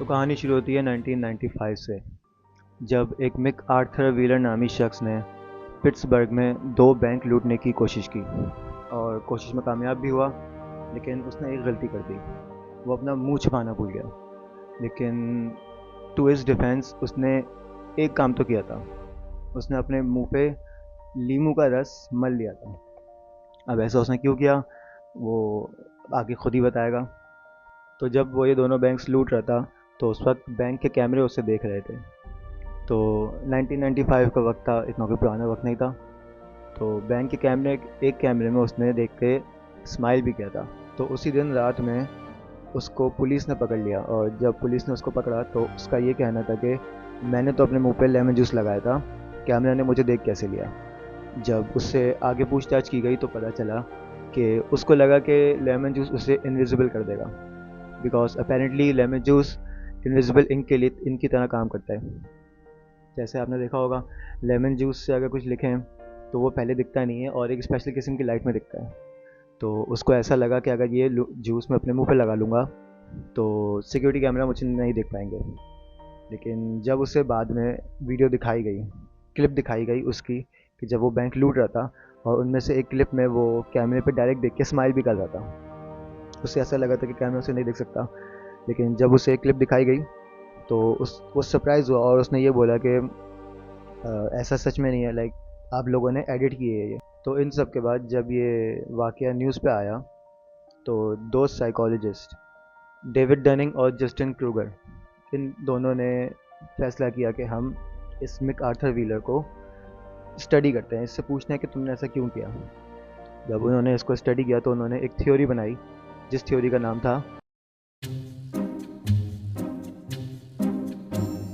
तो कहानी शुरू होती है 1995 से, जब एक मिक आर्थर व्हीलर नामी शख्स ने पिट्सबर्ग में दो बैंक लूटने की कोशिश की और कोशिश में कामयाब भी हुआ। लेकिन उसने एक गलती कर दी, वो अपना मुंह छुपाना भूल गया। लेकिन टू हिज डिफेंस उसने एक काम तो किया था, उसने अपने मुंह पे लीमू का रस मल लिया था। अब ऐसा उसने क्यों किया वो आगे खुद ही बताएगा। तो जब वो ये दोनों बैंक्स लूट रहा था तो उस वक्त बैंक के कैमरे उसे देख रहे थे। तो 1995 का वक्त था, इतना कोई पुराना वक्त नहीं था। तो बैंक के कैमरे, एक कैमरे में उसने देख के स्माइल भी किया था। तो उसी दिन रात में उसको पुलिस ने पकड़ लिया, और जब पुलिस ने उसको पकड़ा तो उसका ये कहना था कि मैंने तो अपने मुंह पे लेमन जूस लगाया था, कैमरा ने मुझे देख कैसे लिया। जब उससे आगे पूछताछ की गई तो पता चला कि उसको लगा कि लेमन जूस उसे इनविजिबल कर देगा, because apparently lemon juice invisible ink के लिए इनकी तरह काम करता है। जैसे आपने देखा होगा, लेमन जूस से अगर कुछ लिखें तो वो पहले दिखता नहीं है और एक स्पेशल किस्म की लाइट में दिखता है। तो उसको ऐसा लगा कि अगर ये जूस मैं अपने मुंह पे लगा लूँगा तो सिक्योरिटी कैमरा मुझे नहीं देख पाएंगे। लेकिन जब उसे बाद में वीडियो दिखाई गई, क्लिप दिखाई गई उसकी, कि जब वो बैंक लूट रहा था और उनमें से एक क्लिप में वो कैमरे पे डायरेक्ट देख के स्माइल भी कर रहा था, उसे ऐसा लगा था कि कैमरा उसे नहीं देख सकता। लेकिन जब उसे एक क्लिप दिखाई गई तो वो सरप्राइज़ हुआ और उसने ये बोला कि ऐसा सच में नहीं है, लाइक आप लोगों ने एडिट किए है ये। तो इन सब के बाद जब ये वाकया न्यूज़ पे आया तो दो साइकोलॉजिस्ट, डेविड डनिंग और जस्टिन क्रूगर, इन दोनों ने फैसला किया कि हम इस मिक आर्थर व्हीलर को स्टडी करते हैं, इससे पूछते हैं कि तुमने ऐसा क्यों किया। जब उन्होंने इसको स्टडी किया तो उन्होंने एक थ्योरी बनाई, जिस थ्योरी का नाम था,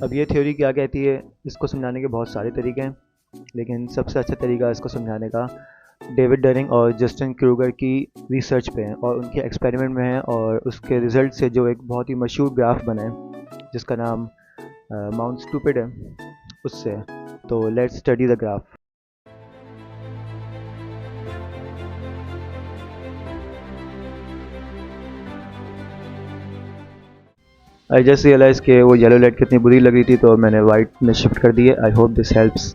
अब ये थ्योरी क्या कहती है इसको समझाने के बहुत सारे तरीके हैं, लेकिन सबसे अच्छा तरीका इसको समझाने का डेविड डरिंग और जस्टिन क्रूगर की रिसर्च पे है और उनके एक्सपेरिमेंट में है, और उसके रिजल्ट से जो एक बहुत ही मशहूर ग्राफ बना है जिसका नाम माउंट स्टूपिड है, उससे। तो let's study the graph. I just realize कि वो येलो लाइट कितनी बुरी लग रही थी, तो मैंने वाइट में शिफ्ट कर दी है। I hope this helps.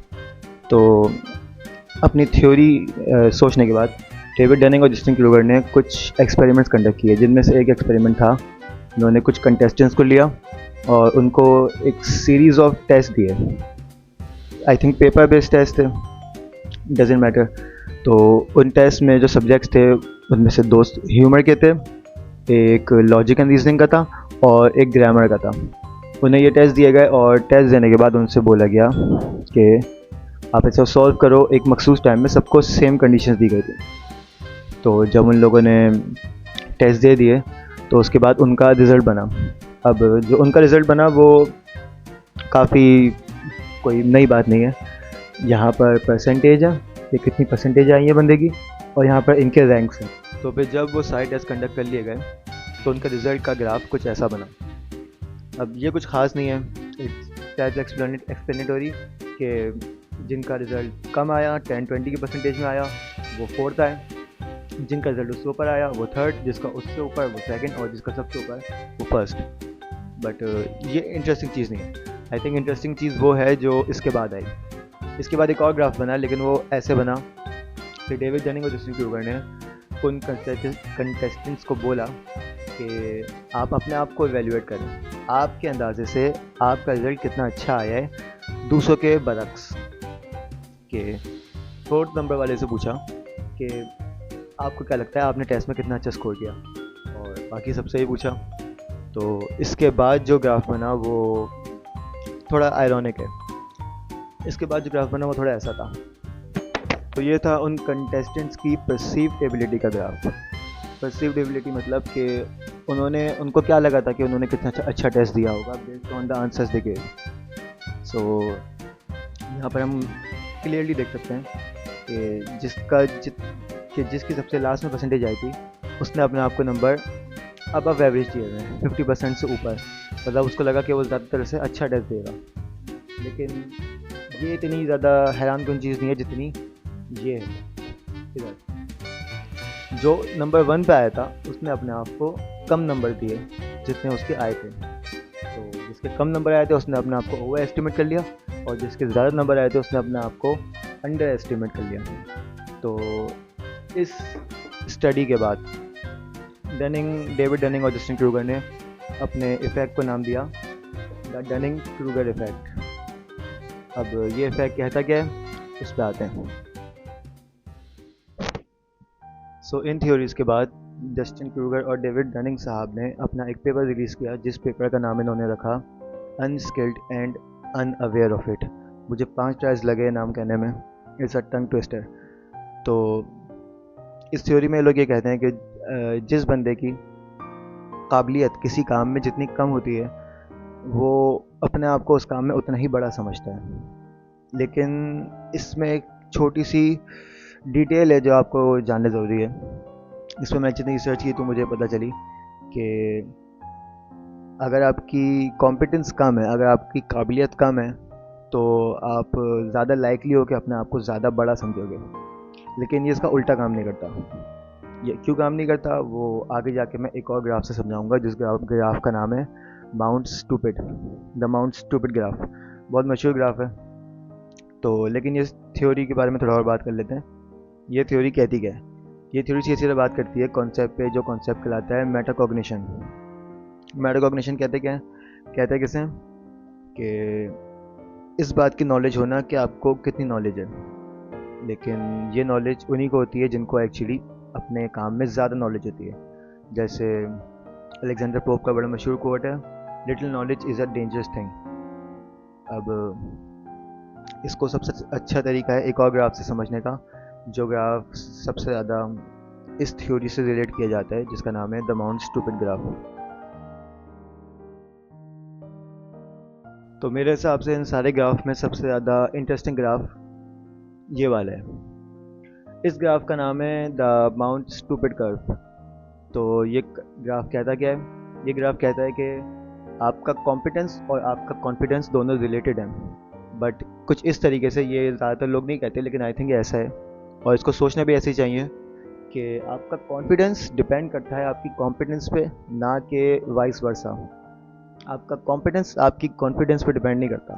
तो अपनी थ्योरी सोचने के बाद डेविड डनिंग और जस्टिन क्रूगर ने कुछ एक्सपेरिमेंट्स कंडक्ट किए, जिनमें से एक एक्सपेरिमेंट था, उन्होंने कुछ कंटेस्टेंट्स को लिया और उनको एक सीरीज़ ऑफ टेस्ट दिए। I think paper based test थे, डजेंट मैटर। तो उन टेस्ट में जो सब्जेक्ट्स थे उनमें से दो ह्यूमर के थे, एक लॉजिक एंड रीजनिंग का था और एक ग्रामर का था। उन्हें ये टेस्ट दिए गए और टेस्ट देने के बाद उनसे बोला गया कि आप इसे सॉल्व करो। एक मखसूस टाइम में सबको सेम कंडीशंस दी गई थी। तो जब उन लोगों ने टेस्ट दे दिए तो उसके बाद उनका रिज़ल्ट बना। अब जो उनका रिज़ल्ट बना वो काफ़ी कोई नई बात नहीं है। यहाँ पर परसेंटेज है कि कितनी परसेंटेज आई है बंदे की, और यहाँ पर इनके रैंक्स हैं। तो फिर जब वो सारे टेस्ट कंडक्ट कर लिए गए तो उनका रिज़ल्ट का ग्राफ कुछ ऐसा बना। अब ये कुछ ख़ास नहीं है, इट्स एक्सप्लेनेटरी कि जिनका रिज़ल्ट कम आया 10-20 की परसेंटेज में आया वो फोर्थ आए, जिनका रिज़ल्ट उससे ऊपर आया वो थर्ड, जिसका उससे ऊपर वो सेकंड, और जिसका सबसे ऊपर वो फर्स्ट। बट ये इंटरेस्टिंग चीज़ नहीं है। आई थिंक इंटरेस्टिंग चीज़ वो है जो इसके बाद आई। इसके बाद एक और ग्राफ बना, लेकिन वो ऐसे बना कि डेविड डनिंग और जस्टिन क्रूगर ने उन कंटेस्टेंट्स को बोला कि आप अपने आप को इवेल्यूएट करें, आपके अंदाजे से आपका रिज़ल्ट कितना अच्छा आया है दूसरों के बरक्स। के फोर्थ नंबर वाले से पूछा कि आपको क्या लगता है आपने टेस्ट में कितना अच्छा स्कोर किया, और बाकी सबसे ही पूछा। तो इसके बाद जो ग्राफ बना वो थोड़ा आयरॉनिक है। इसके बाद जो ग्राफ बना वो थोड़ा ऐसा था। तो ये था उन कंटेस्टेंट्स की परसीव्ड एबिलिटी का ग्राफ। परसीव्ड एबिलिटी मतलब कि उनको क्या लगा था कि उन्होंने कितना अच्छा टेस्ट दिया होगा based on the answers they give. So यहाँ पर हम क्लियरली देख सकते हैं कि जिसकी सबसे लास्ट में परसेंटेज आई थी उसने अपने आप को नंबर अबव एवरेज दिए हुए हैं, 50% से ऊपर। मतलब उसको लगा कि वो ज़्यादातर से अच्छा टेस्ट देगा। लेकिन ये इतनी ज़्यादा हैरानकुन चीज़ नहीं है जितनी ये है। इधर जो नंबर 1 पे आया था उसने अपने आप को कम नंबर दिए जितने उसके आए थे। तो जिसके कम नंबर आए थे उसने अपने आप को ओवर एस्टिमेट कर लिया, और जिसके ज़्यादा नंबर आए थे उसने अपने आप को अंडर एस्टिमेट कर लिया। तो इस स्टडी के बाद डेविड डनिंग और जस्टिन क्रूगर ने अपने इफ़ेक्ट को नाम दिया द डनिंग क्रूगर इफ़ेक्ट। अब ये इफ़ेक्ट कहता क्या है, इस पर आते हैं। सो इन थ्योरीज़ के बाद जस्टिन क्रूगर और डेविड डनिंग साहब ने अपना एक पेपर रिलीज़ किया, जिस पेपर का नाम इन्होंने रखा unskilled and unaware of it. मुझे 5 ट्राइज लगे नाम कहने में, इट्स अ टंग ट्विस्टर। तो इस थ्योरी में लोग ये कहते हैं कि जिस बंदे की काबिलियत किसी काम में जितनी कम होती है, वो अपने आप को उस काम में उतना ही बड़ा समझता है। लेकिन इसमें एक छोटी सी डिटेल है जो आपको जानना ज़रूरी है। इसमें मैं जितनी रिसर्च की तो मुझे पता चली कि अगर आपकी कॉम्पिटेंस कम है, अगर आपकी काबिलियत कम है, तो आप ज़्यादा लाइकली हो कि अपने आप को ज़्यादा बड़ा समझोगे। लेकिन ये इसका उल्टा काम नहीं करता। ये क्यों काम नहीं करता वो आगे जाके मैं एक और ग्राफ से समझाऊंगा, जिस ग्राफ का नाम है mount stupid, the mount stupid graph. बहुत मशहूर ग्राफ है। तो लेकिन इस थ्योरी के बारे में थोड़ा और बात कर लेते हैं। ये थ्योरी कहती क्या है? ये थ्योरी सीधे सीधे बात करती है कॉन्सेप्ट पे, जो कॉन्सेप्ट कहलाता है मेटाकॉग्निशन। मेटाकॉग्निशन कहते क्या है? कहते हैं किसे कि इस बात की नॉलेज होना कि आपको कितनी नॉलेज है। लेकिन ये नॉलेज उन्हीं को होती है जिनको एक्चुअली अपने काम में ज़्यादा नॉलेज होती है। जैसे अलेक्जेंडर पोप का बड़ा मशहूर कोट है, little knowledge is a dangerous thing. अब इसको सबसे अच्छा तरीका है एक और ग्राफ से समझने का, जो ग्राफ सबसे ज़्यादा इस थ्योरी से रिलेट किया जाता है, जिसका नाम है द माउंट स्टूपिड ग्राफ। तो मेरे हिसाब से इन सारे ग्राफ में सबसे ज़्यादा इंटरेस्टिंग ग्राफ ये वाला है। इस ग्राफ का नाम है द माउंट स्टूपिड कर्व। तो ये ग्राफ कहता क्या है? ये ग्राफ कहता है कि आपका कॉम्पिटेंस और आपका कॉन्फिडेंस दोनों रिलेटेड हैं, बट कुछ इस तरीके से। ये ज़्यादातर लोग नहीं कहते, लेकिन आई थिंक ये ऐसा है, और इसको सोचना भी ऐसे ही चाहिए कि आपका कॉन्फिडेंस डिपेंड करता है आपकी कॉम्पिटेंस पे, ना कि वाइस वर्सा। आपका कॉन्फिडेंस आपकी कॉन्फिडेंस पे डिपेंड नहीं करता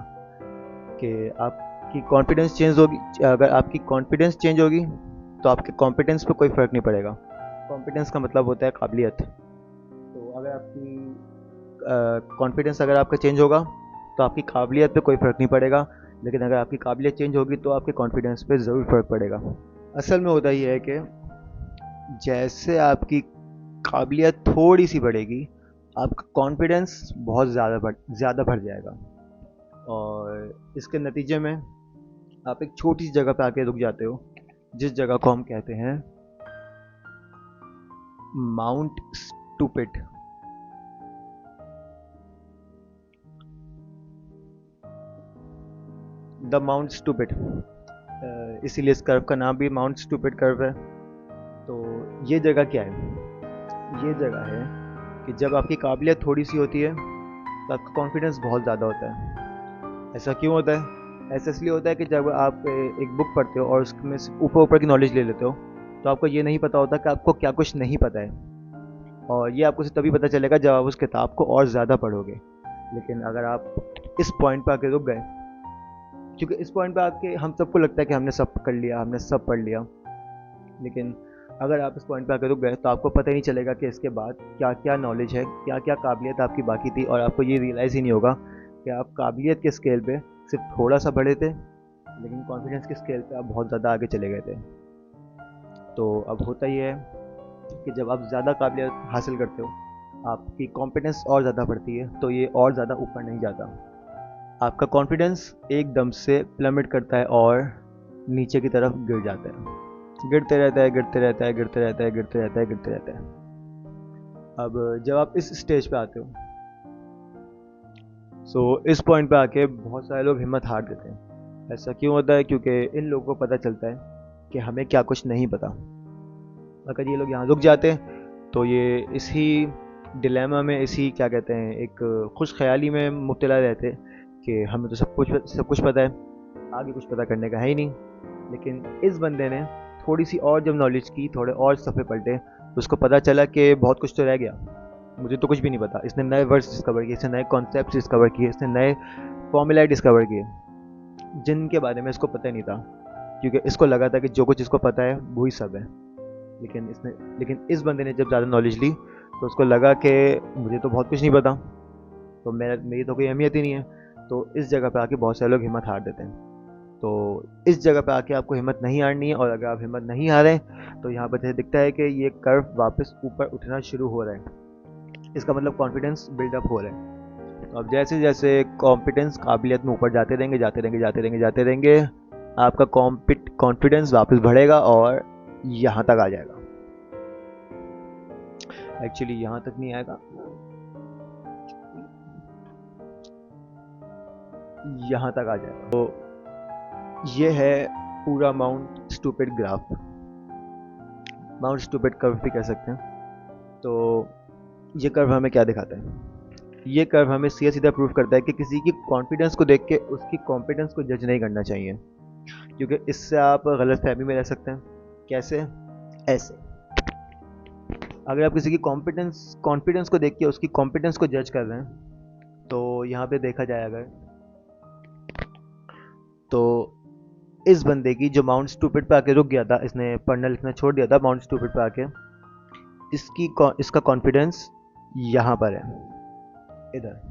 कि आपकी कॉन्फिडेंस चेंज होगी। अगर आपकी कॉन्फिडेंस चेंज होगी तो आपके कॉम्पिटेंस पे कोई फ़र्क नहीं पड़ेगा। कॉम्पिटेंस का मतलब होता है काबिलियत। तो अगर आपकी कॉन्फिडेंस अगर आपका चेंज होगा तो आपकी काबिलियत पे कोई फ़र्क नहीं पड़ेगा। लेकिन अगर आपकी काबिलियत चेंज होगी तो आपके कॉन्फिडेंस पे ज़रूर फ़र्क पड़ेगा। असल में होता ये है कि जैसे आपकी काबिलियत थोड़ी सी बढ़ेगी, आपका कॉन्फिडेंस बहुत ज़्यादा बढ़ जाएगा, और इसके नतीजे में आप एक छोटी सी जगह पे आके रुक जाते हो, जिस जगह को हम कहते हैं mount stupid. The mount stupid, इसीलिए इस कर्व का नाम भी माउंट स्टूपिड कर्व है। तो ये जगह क्या है? ये जगह है कि जब आपकी काबिलियत थोड़ी सी होती है तो आपका कॉन्फिडेंस बहुत ज़्यादा होता है। ऐसा क्यों होता है? ऐसा इसलिए होता है कि जब आप एक बुक पढ़ते हो और उसमें से ऊपर ऊपर की नॉलेज ले लेते हो, तो आपको ये नहीं पता होता कि आपको क्या कुछ नहीं पता है, और ये आपको सिर्फ तभी पता चलेगा जब आप उस किताब को और ज़्यादा पढ़ोगे। लेकिन अगर आप इस पॉइंट पर आके रुक गए, क्योंकि इस पॉइंट पर आके हम सबको लगता है कि हमने सब कर लिया, हमने सब पढ़ लिया, लेकिन अगर आप इस पॉइंट पर आकर रुक गए तो आपको पता ही नहीं चलेगा कि इसके बाद क्या क्या नॉलेज है, क्या क्या काबिलियत आपकी बाकी थी, और आपको ये रियलाइज़ ही नहीं होगा कि आप काबिलियत के स्केल पे सिर्फ थोड़ा सा बढ़े थे, लेकिन कॉन्फिडेंस के स्केल पे आप बहुत ज़्यादा आगे चले गए थे। तो अब होता ये है कि जब आप ज़्यादा काबिलियत हासिल करते हो, आपकी कॉन्फिडेंस और ज़्यादा बढ़ती है, तो ये और ज़्यादा ऊपर नहीं जाता। आपका कॉन्फिडेंस एकदम से प्लमेट करता है और नीचे की तरफ गिर जाता है, गिरते रहता है, गिरते रहता है, गिरते रहता है, गिरते रहता है, गिरते रहता है। अब जब आप इस स्टेज पे आते हो, इस पॉइंट पे आके बहुत सारे लोग हिम्मत हार देते हैं। ऐसा क्यों होता है? क्योंकि इन लोगों को पता चलता है कि हमें क्या कुछ नहीं पता। अगर ये लोग यहाँ रुक जाते तो ये इसी डिलेमा में, इसी क्या कहते हैं, एक खुश ख्याली में मुब्तला रहते कि हमें तो सब कुछ पता है, आगे कुछ पता करने का है ही नहीं। लेकिन इस बंदे ने थोड़ी सी और जब नॉलेज की, थोड़े और सफ़े पलटे, तो उसको पता चला कि बहुत कुछ तो रह गया। मुझे तो कुछ भी नहीं पता। इसने नए वर्ड्स डिस्कवर किए, इसने नए कॉन्सेप्ट डिस्कवर किए, इसने नए फॉर्मूलाए डिस्कवर किए जिनके बारे में इसको पता ही नहीं था, क्योंकि इसको लगा था कि जो कुछ इसको पता है वही सब है। लेकिन इस बंदे ने जब ज़्यादा नॉलेज ली तो उसको लगा कि मुझे तो बहुत कुछ नहीं पता, तो मेरी तो कोई अहमियत ही नहीं है। तो इस जगह पे आके बहुत सारे लोग हिम्मत हार देते हैं। तो इस जगह पे आके आपको हिम्मत नहीं हारनी है, और अगर आप हिम्मत नहीं हारें तो यहाँ पर जैसे दिखता है कि ये कर्व वापस ऊपर उठना शुरू हो रहा है। इसका मतलब कॉन्फिडेंस बिल्डअप हो रहा है। तो अब जैसे जैसे कॉम्पिटेंस काबिलियत में ऊपर जाते रहेंगे जाते रहेंगे जाते रहेंगे जाते रहेंगे, आपका कॉन्फिडेंस वापस बढ़ेगा और यहाँ तक आ जाएगा। एक्चुअली यहाँ तक नहीं आएगा, यहाँ तक आ जाएगा। तो ये है पूरा mount stupid graph, mount stupid curve भी कह सकते हैं। तो ये कर्व हमें क्या दिखाता है? ये कर्व हमें सीधा सीधा प्रूव करता है कि किसी की कॉन्फिडेंस को देख के उसकी कॉम्पिटेंस को जज नहीं करना चाहिए, क्योंकि इससे आप गलत फहमी में रह सकते हैं। कैसे? ऐसे, अगर आप किसी की कॉन्फिडेंस को देख के उसकी कॉम्पिटेंस को जज कर रहे हैं, तो यहाँ पे देखा जाए अगर, तो इस बंदे की जो माउंट स्टूपिड पे आके रुक गया था, इसने पढ़ना लिखना छोड़ दिया था माउंट स्टूपिड पे आके, इसका कॉन्फिडेंस यहाँ पर है, इधर।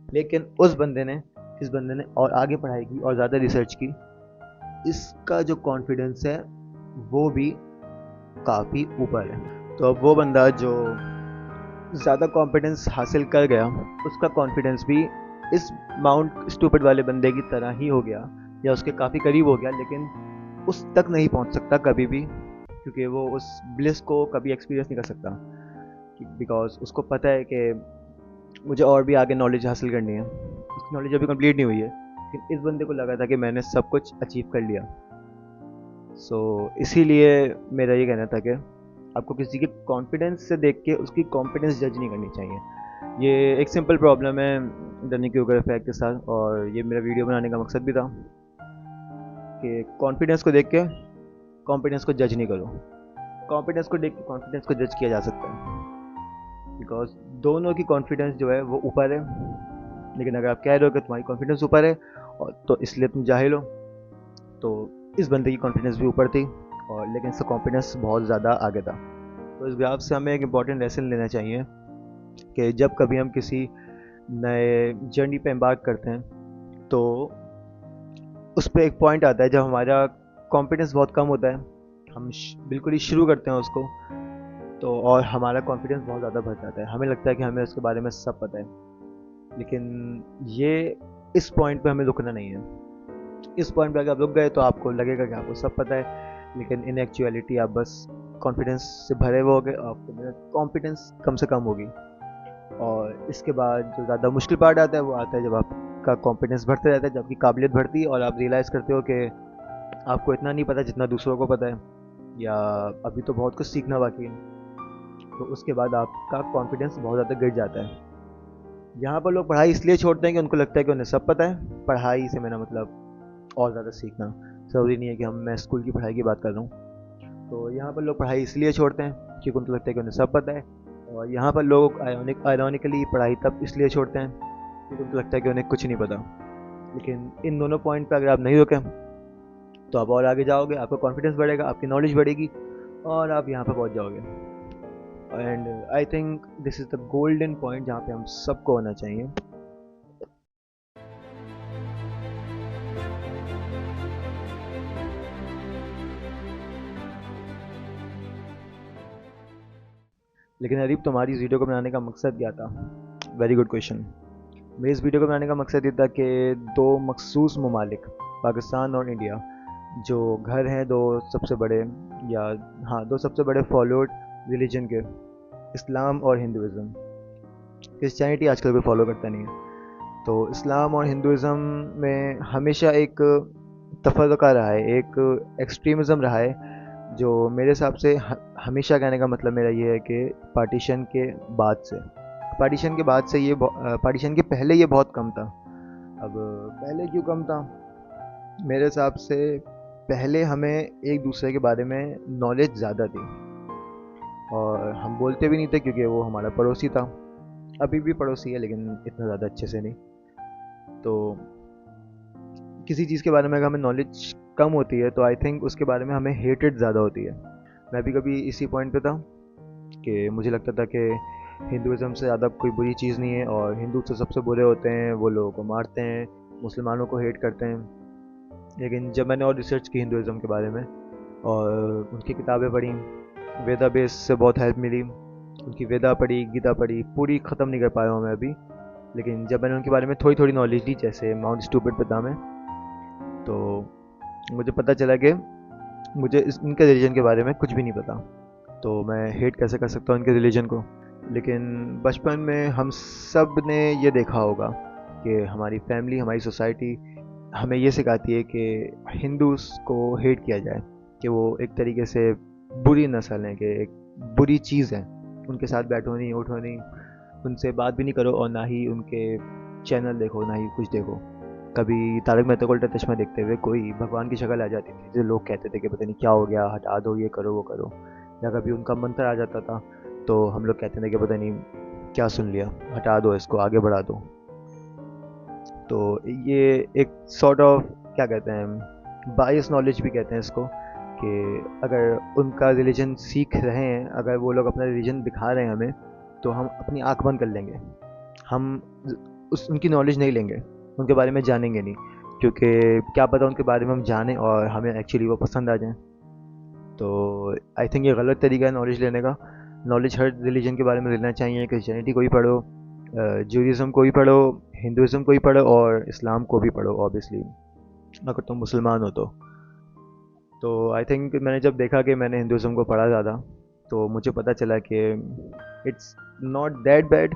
लेकिन इस बंदे ने और आगे पढ़ाई की और ज़्यादा रिसर्च की, इसका जो कॉन्फिडेंस है वो भी काफ़ी ऊपर है। तो अब वो बंदा जो ज़्यादा कॉन्फिडेंस हासिल कर गया, उसका कॉन्फिडेंस भी इस माउंट स्टूपिड वाले बंदे की तरह ही हो गया, या उसके काफ़ी करीब हो गया, लेकिन उस तक नहीं पहुंच सकता कभी भी, क्योंकि वो उस ब्लिस को कभी एक्सपीरियंस नहीं कर सकता, बिकॉज उसको पता है कि मुझे और भी आगे नॉलेज हासिल करनी है। उसकी नॉलेज अभी कंप्लीट नहीं हुई है, लेकिन इस बंदे को लगा था कि मैंने सब कुछ अचीव कर लिया। इसीलिए मेरा ये कहना था कि आपको किसी के कॉन्फिडेंस से देख के उसकी कॉन्फिडेंस जज नहीं करनी चाहिए। ये एक सिंपल प्रॉब्लम है डनिंग क्रूगर इफेक्ट के साथ, और ये मेरा वीडियो बनाने का मकसद भी था कि कॉन्फिडेंस को देख के कॉन्फिडेंस को जज नहीं करो। कॉन्फिडेंस को देख के कॉन्फिडेंस को जज किया जा सकता है, बिकॉज दोनों की कॉन्फिडेंस जो है वो ऊपर है। लेकिन अगर आप कह रहे हो कि तुम्हारी कॉन्फिडेंस ऊपर है और तो इसलिए तुम जाहिल हो, तो इस बंदे की कॉन्फिडेंस भी ऊपर थी, और लेकिन इसका कॉन्फिडेंस बहुत ज़्यादा आगे था। तो इस ग्राफ से हमें एक इम्पॉर्टेंट लेसन लेना चाहिए कि जब कभी हम किसी नए जर्नी पे एम्बार्क करते हैं, तो उस पर एक पॉइंट आता है जब हमारा कॉन्फिडेंस बहुत कम होता है, हम बिल्कुल ही शुरू करते हैं उसको, तो और हमारा कॉन्फिडेंस बहुत ज़्यादा बढ़ जाता है, हमें लगता है कि हमें उसके बारे में सब पता है। लेकिन ये इस पॉइंट पे हमें रुकना नहीं है। इस पॉइंट पे अगर आप रुक गए तो आपको लगेगा कि आपको सब पता है, लेकिन इन एक्चुअलिटी आप बस कॉन्फिडेंस से भरे हुए होगे, आपको कॉन्फिडेंस कम से कम होगी। और इसके बाद जो ज़्यादा मुश्किल पार्ट आता है वो आता है जब आपका कॉन्फिडेंस बढ़ते रहता है, जब आपकी काबिलियत बढ़ती है और आप रियलाइज़ करते हो कि आपको इतना नहीं पता जितना दूसरों को पता है, या अभी तो बहुत कुछ सीखना बाकी है। तो उसके बाद आपका कॉन्फिडेंस बहुत ज़्यादा गिर जाता है। यहाँ पर लोग पढ़ाई इसलिए छोड़ते हैं कि उनको लगता है कि उन्हें सब पता है। पढ़ाई से मेरा मतलब और ज़्यादा सीखना, ज़रूरी नहीं है कि मैं स्कूल की पढ़ाई की बात कर रहा हूँ। तो यहाँ पर लोग पढ़ाई इसलिए छोड़ते हैं क्योंकि उनको लगता है कि उन्हें सब पता है, और यहाँ पर लोग आयरॉनिकली पढ़ाई तब इसलिए छोड़ते हैं क्योंकि उनको लगता है कि उन्हें कुछ नहीं पता। लेकिन इन दोनों पॉइंट पर अगर आप नहीं रुके तो आप और आगे जाओगे, आपका कॉन्फिडेंस बढ़ेगा, आपकी नॉलेज बढ़ेगी, और आप यहाँ पर पहुँच जाओगे। And I think this is the golden point जहाँ पे हम सबको होना चाहिए। लेकिन अरीब, तुम्हारी इस वीडियो को बनाने का मकसद क्या था? Very good question. मेरी इस वीडियो को बनाने का मकसद ये था कि दो मखसूस ममालिक, पाकिस्तान और इंडिया, जो घर हैं दो सबसे बड़े, या हाँ, दो सबसे बड़े फॉलोड रिलीजन के, इस्लाम और हिंदुज़म। क्रिश्चियनिटी आजकल कोई फॉलो करता नहीं है। तो इस्लाम और हिंदुज़म में हमेशा एक तफ़र्रक़ा रहा है, एक एक्सट्रीमिज़म रहा है, जो मेरे हिसाब से हमेशा, कहने का मतलब मेरा ये है कि पार्टीशन के बाद से, पार्टीशन के पहले ये बहुत कम था। अब पहले क्यों कम था? मेरे हिसाब से पहले हमें एक दूसरे के बारे में नॉलेज ज़्यादा थी। और हम बोलते भी नहीं थे क्योंकि वो हमारा पड़ोसी था। अभी भी पड़ोसी है लेकिन इतना ज़्यादा अच्छे से नहीं। तो किसी चीज़ के बारे में अगर हमें नॉलेज कम होती है तो आई थिंक उसके बारे में हमें हेटेड ज़्यादा होती है। मैं भी कभी इसी पॉइंट पे था कि मुझे लगता था कि हिंदुज़म से ज़्यादा कोई बुरी चीज़ नहीं है, और हिंदू तो सबसे बुरे होते हैं, वो लोगों को मारते हैं, मुसलमानों को हेट करते हैं। लेकिन जब मैंने और रिसर्च की हिंदुज़म के बारे में और उनकी किताबें पढ़ी, वेदा बेस से बहुत हेल्प मिली। उनकी वेदा पढ़ी, गीता पढ़ी, पूरी ख़त्म नहीं कर पाया हूँ मैं अभी। लेकिन जब मैंने उनके बारे में थोड़ी थोड़ी नॉलेज ली, जैसे माउंट स्टूपिड पे था मैं, तो मुझे पता चला कि मुझे इनके रिलीजन के बारे में कुछ भी नहीं पता। तो मैं हेट कैसे कर सकता हूँ इनके रिलीजन को। लेकिन बचपन में हम सब ने ये देखा होगा कि हमारी फैमिली, हमारी सोसाइटी हमें ये सिखाती है कि हिंदूज़ को हेट किया जाए, कि वो एक तरीके से बुरी नस्ल है, कि एक बुरी चीज़ है। उनके साथ बैठो नहीं, उठो नहीं, उनसे बात भी नहीं करो, और ना ही उनके चैनल देखो, ना ही कुछ देखो। कभी तारक मेहता का उल्टा चश्मा देखते हुए कोई भगवान की शक्ल आ जाती थी, जो लोग कहते थे कि पता नहीं क्या हो गया, हटा दो, ये करो वो करो। या कभी उनका मंत्र आ जाता था तो हम लोग कहते थे कि पता नहीं क्या सुन लिया, हटा दो इसको, आगे बढ़ा दो। तो ये एक सॉर्ट ऑफ, क्या कहते हैं, बायस नॉलेज भी कहते हैं इसको, कि अगर उनका रिलीजन सीख रहे हैं, अगर वो लोग अपना रिलीजन दिखा रहे हैं हमें, तो हम अपनी आंख बंद कर लेंगे। हम उस उनकी नॉलेज नहीं लेंगे, उनके बारे में जानेंगे नहीं, क्योंकि क्या पता उनके बारे में हम जानें और हमें एक्चुअली वो पसंद आ जाए। तो आई थिंक ये गलत तरीका है नॉलेज लेने का। नॉलेज हर रिलीजन के बारे में लेना चाहिए। क्रिश्चियनिटी को भी पढ़ो, जूडिज़म को भी पढ़ो, हिंदुज़म को भी पढ़ो, और इस्लाम को भी पढ़ो ऑब्वियसली, अगर तुम मुसलमान हो तो आई थिंक मैंने जब देखा कि मैंने हिंदुज़म को पढ़ा ज़्यादा, तो मुझे पता चला कि इट्स नॉट दैट बैड।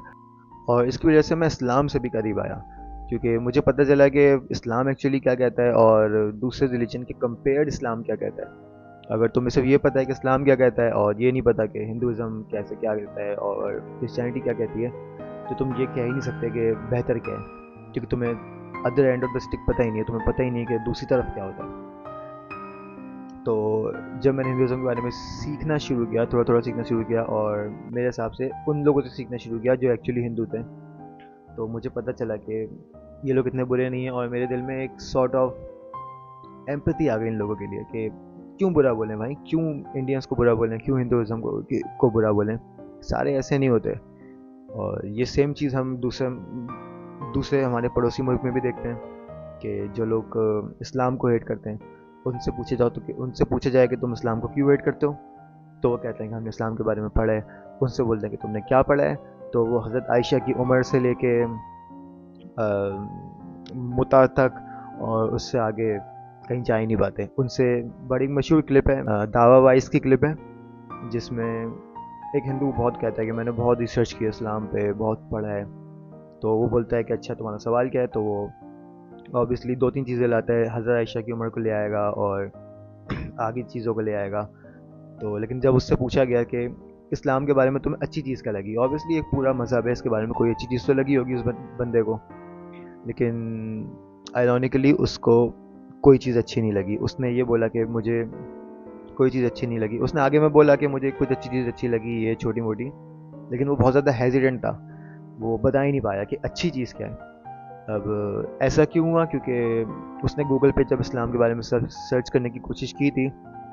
और इसकी वजह से मैं इस्लाम से भी करीब आया, क्योंकि मुझे पता चला कि इस्लाम एक्चुअली क्या कहता है और दूसरे रिलीजन के कंपेयर्ड इस्लाम क्या कहता है। अगर तुम्हें सिर्फ ये पता है कि इस्लाम क्या कहता है और ये नहीं पता कि हिंदुज़म कैसे क्या कहता है और क्रिश्चियनिटी क्या कहती है, तो तुम ये कह ही नहीं सकते कि बेहतर क्या है, क्योंकि तुम्हें other end of the stick पता ही नहीं है, तुम्हें पता ही नहीं है कि दूसरी तरफ क्या होता है। तो जब मैंने हिंदुज़म के बारे में सीखना शुरू किया, थोड़ा थोड़ा सीखना शुरू किया, और मेरे हिसाब से उन लोगों से सीखना शुरू किया जो एक्चुअली हिंदू थे, तो मुझे पता चला कि ये लोग इतने बुरे नहीं हैं। और मेरे दिल में एक सॉर्ट ऑफ एम्पैथी आ गई इन लोगों के लिए, कि क्यों बुरा बोलें भाई, क्यों इंडियंस को बुरा बोलें, क्यों हिंदुज़म को बुरा बोलें, सारे ऐसे नहीं होते। और ये सेम चीज़ हम दूसरे दूसरे हमारे पड़ोसी मुल्क में भी देखते हैं, कि जो लोग इस्लाम को हेट करते हैं, उनसे पूछे जाओ तो कि उनसे पूछा जाए कि तुम इस्लाम को क्यों हेट करते हो, तो वो कहते हैं कि हमने इस्लाम के बारे में पढ़ा है। उनसे बोलते हैं कि तुमने क्या पढ़ा है, तो वो हज़रत आयशा की उम्र से लेके मुता तक और उससे आगे कहीं जा ही नहीं पाते। उनसे बड़ी मशहूर क्लिप है, दावा वाइस की क्लिप है, जिसमें एक हिंदू बहुत कहता है कि मैंने बहुत रिसर्च किया इस्लाम पे, बहुत पढ़ा है। तो वो बोलता है कि अच्छा तुम्हारा सवाल क्या है, तो वो ऑब्वियसली दो तीन चीज़ें लाता है, हज़रत आयशा की उम्र को ले आएगा और आगे चीज़ों को ले आएगा। तो लेकिन जब उससे पूछा गया कि इस्लाम के बारे में तुम्हें अच्छी चीज़ क्या लगी, ऑब्वियसली एक पूरा मज़हब है, इसके बारे में कोई अच्छी चीज़ तो लगी होगी उस बंदे को, लेकिन आयरॉनिकली उसको कोई चीज़ अच्छी नहीं लगी। उसने ये बोला कि मुझे कोई चीज़ अच्छी नहीं लगी। उसने आगे में बोला कि मुझे कुछ अच्छी चीज़ अच्छी लगी, ये छोटी मोटी, लेकिन वो बहुत ज़्यादा हेजिडेंट था, वो बता ही नहीं पाया कि अच्छी चीज़ क्या है। अब ऐसा क्यों हुआ, क्योंकि उसने गूगल पे जब इस्लाम के बारे में सर्च करने की कोशिश की थी,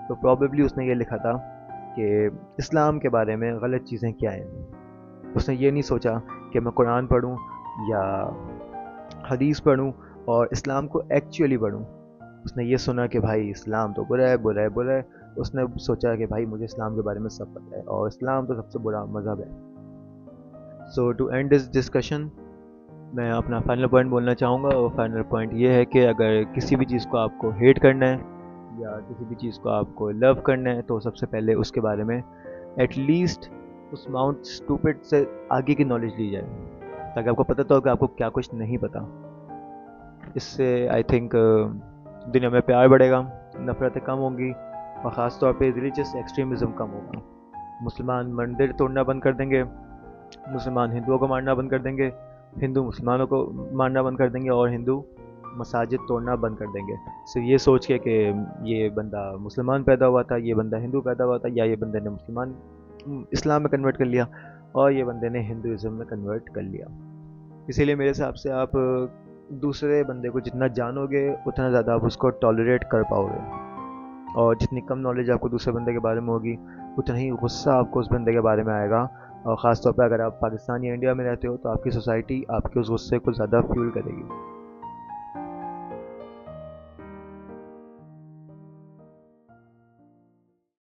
तो प्रॉबेबली उसने ये लिखा था कि इस्लाम के बारे में गलत चीज़ें क्या हैं। उसने ये नहीं सोचा कि मैं कुरान पढ़ूं या हदीस पढ़ूं और इस्लाम को एक्चुअली पढ़ूं। उसने ये सुना कि भाई इस्लाम तो बुरा है, बुरा है, बुरा है। उसने सोचा कि भाई मुझे इस्लाम के बारे में सब पता है और इस्लाम तो सबसे बुरा मज़हब है। सो टू एंड दिस डिस्कशन, मैं अपना फाइनल पॉइंट बोलना चाहूँगा, और फाइनल पॉइंट ये है कि अगर किसी भी चीज़ को आपको हेट करना है या किसी भी चीज़ को आपको लव करना है, तो सबसे पहले उसके बारे में एटलीस्ट उस माउंट स्टूपिड से आगे की नॉलेज ली जाए, ताकि आपको पता तो हो कि आपको क्या कुछ नहीं पता। इससे आई थिंक दुनिया में प्यार बढ़ेगा, नफ़रतें कम होंगी, और ख़ास तौर पे रिलीजियस एक्सट्रीमिज़म कम होगा। मुसलमान मंदिर तोड़ना बंद कर देंगे, मुसलमान हिंदुओं को मारना बंद कर देंगे, हिंदू मुसलमानों को मारना बंद कर देंगे, और हिंदू मसाजिद तोड़ना बंद कर देंगे, सिर्फ ये सोच के कि ये बंदा मुसलमान पैदा हुआ था, ये बंदा हिंदू पैदा हुआ था, या ये बंदे ने मुसलमान इस्लाम में कन्वर्ट कर लिया और ये बंदे ने हिंदुज़म में कन्वर्ट कर लिया। इसीलिए मेरे हिसाब से आप दूसरे बंदे को जितना जानोगे उतना ज़्यादा आप उसको टॉलरेट कर पाओगे, और जितनी कम नॉलेज आपको दूसरे बंदे के बारे में होगी उतना ही गुस्सा आपको उस बंदे के बारे में आएगा। और ख़ास तौर पे अगर आप पाकिस्तान या इंडिया में रहते हो तो आपकी सोसाइटी आपके उस गुस्से को ज़्यादा फ्यूल करेगी।